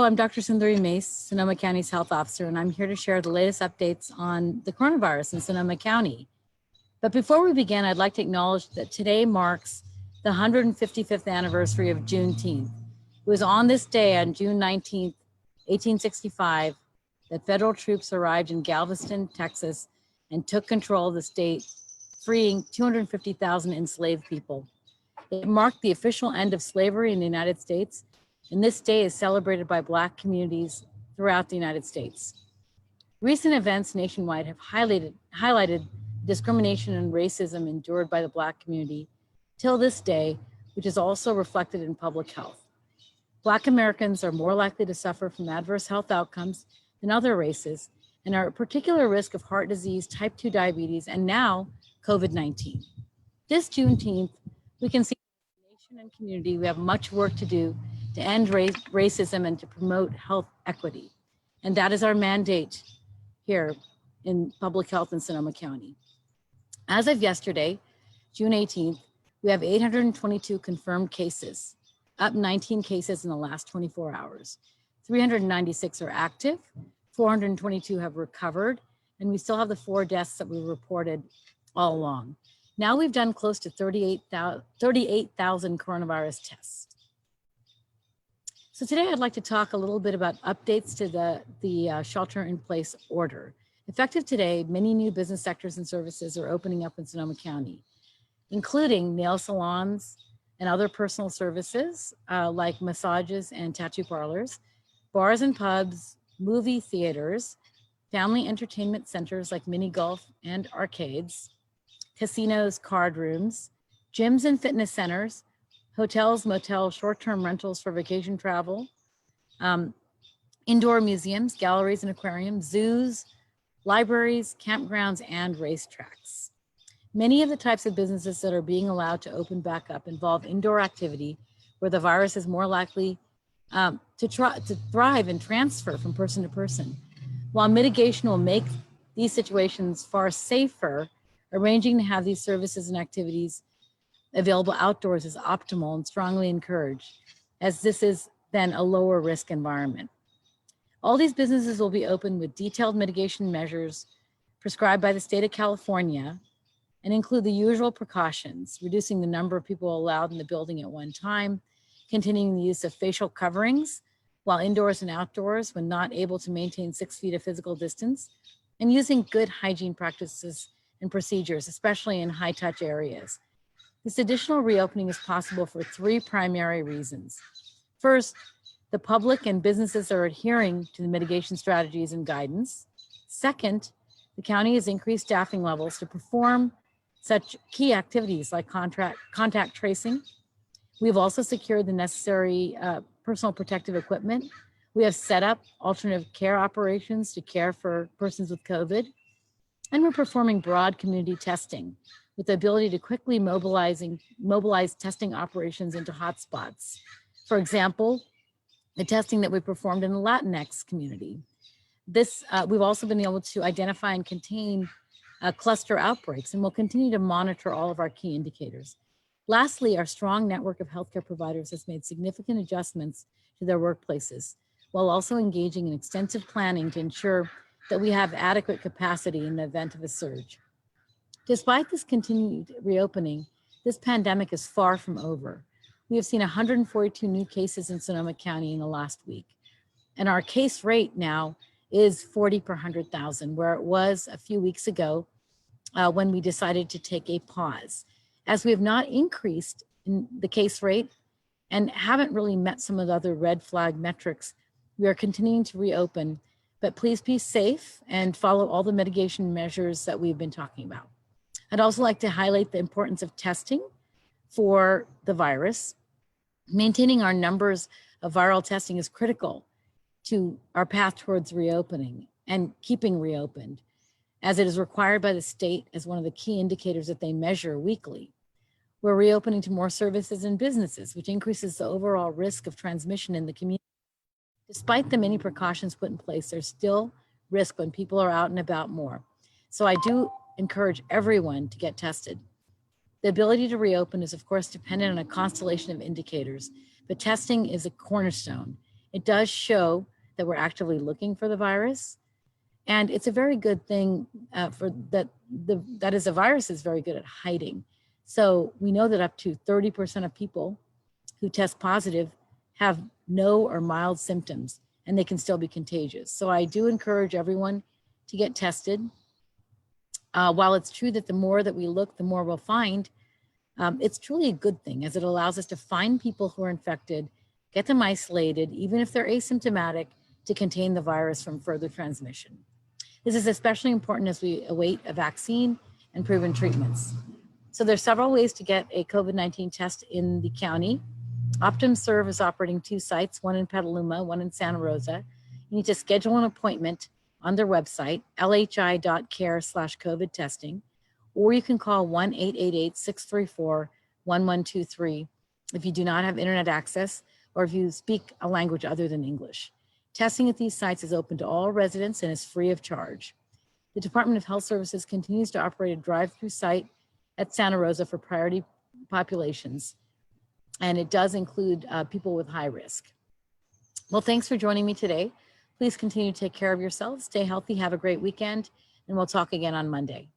Hello, I'm Dr. Sundari Mase, Sonoma County's health officer, and I'm here to share the latest updates on the coronavirus in Sonoma County. But before we begin, I'd like to acknowledge that today marks the 155th anniversary of Juneteenth. It was on this day, on June 19th, 1865, that federal troops arrived in Galveston, Texas, and took control of the state, freeing 250,000 enslaved people. It marked the official end of slavery in the United States, and this day is celebrated by Black communities throughout the United States. Recent events nationwide have highlighted discrimination and racism endured by the Black community till this day, which is also reflected in public health. Black Americans are more likely to suffer from adverse health outcomes than other races and are at particular risk of heart disease, type 2 diabetes, and now COVID-19. This Juneteenth, we can see in the nation and community we have much work to do to end racism and to promote health equity. And that is our mandate here in public health in Sonoma County. As of yesterday, June 18th, we have 822 confirmed cases, up 19 cases in the last 24 hours. 396 are active, 422 have recovered, and we still have the 4 deaths that we reported all along. Now we've done close to 38,000 coronavirus tests. So today I'd like to talk a little bit about updates to the shelter-in-place order. Effective today, many new business sectors and services are opening up in Sonoma County, including nail salons and other personal services like massages and tattoo parlors, bars and pubs, movie theaters, family entertainment centers like mini golf and arcades, casinos, card rooms, gyms and fitness centers, hotels, motels, short-term rentals for vacation travel, indoor museums, galleries and aquariums, zoos, libraries, campgrounds, and racetracks. Many of the types of businesses that are being allowed to open back up involve indoor activity where the virus is more likely to thrive and transfer from person to person. While mitigation will make these situations far safer, arranging to have these services and activities available outdoors is optimal and strongly encouraged, as this is then a lower risk environment. All these businesses will be open with detailed mitigation measures prescribed by the state of California and include the usual precautions, reducing the number of people allowed in the building at one time, continuing the use of facial coverings while indoors and outdoors when not able to maintain 6 feet of physical distance, and using good hygiene practices and procedures, especially in high-touch areas. This additional reopening is possible for 3 primary reasons. First, the public and businesses are adhering to the mitigation strategies and guidance. Second, the county has increased staffing levels to perform such key activities like contact tracing. We've also secured the necessary personal protective equipment. We have set up alternative care operations to care for persons with COVID. And we're performing broad community testing with the ability to quickly mobilize testing operations into hotspots. For example, the testing that we performed in the Latinx community. We've also been able to identify and contain cluster outbreaks, and we'll continue to monitor all of our key indicators. Lastly, our strong network of healthcare providers has made significant adjustments to their workplaces, while also engaging in extensive planning to ensure that we have adequate capacity in the event of a surge. Despite this continued reopening, this pandemic is far from over. We have seen 142 new cases in Sonoma County in the last week. And our case rate now is 40 per 100,000, where it was a few weeks ago when we decided to take a pause. As we have not increased in the case rate and haven't really met some of the other red flag metrics, we are continuing to reopen, but please be safe and follow all the mitigation measures that we've been talking about. I'd also like to highlight the importance of testing for the virus. Maintaining our numbers of viral testing is critical to our path towards reopening and keeping reopened, as it is required by the state as one of the key indicators that they measure weekly. We're reopening to more services and businesses, which increases the overall risk of transmission in the community. Despite the many precautions put in place, there's still risk when people are out and about more. So I do encourage everyone to get tested. The ability to reopen is, of course, dependent on a constellation of indicators, but testing is a cornerstone. It does show that we're actively looking for the virus. And it's a very good thing that is, a virus is very good at hiding. So we know that up to 30% of people who test positive have no or mild symptoms, and they can still be contagious. So I do encourage everyone to get tested. While it's true that the more that we look, the more we'll find, it's truly a good thing, as it allows us to find people who are infected, get them isolated, even if they're asymptomatic, to contain the virus from further transmission. This is especially important as we await a vaccine and proven treatments. So there's several ways to get a COVID-19 test in the county. OptumServe is operating 2 sites, one in Petaluma, one in Santa Rosa. You need to schedule an appointment on their website, lhi.care/COVID testing, or you can call 1-888-634-1123 if you do not have internet access or if you speak a language other than English. Testing at these sites is open to all residents and is free of charge. The Department of Health Services continues to operate a drive-through site at Santa Rosa for priority populations, and it does include people with high risk. Well, thanks for joining me today. Please continue to take care of yourselves, stay healthy, have a great weekend, and we'll talk again on Monday.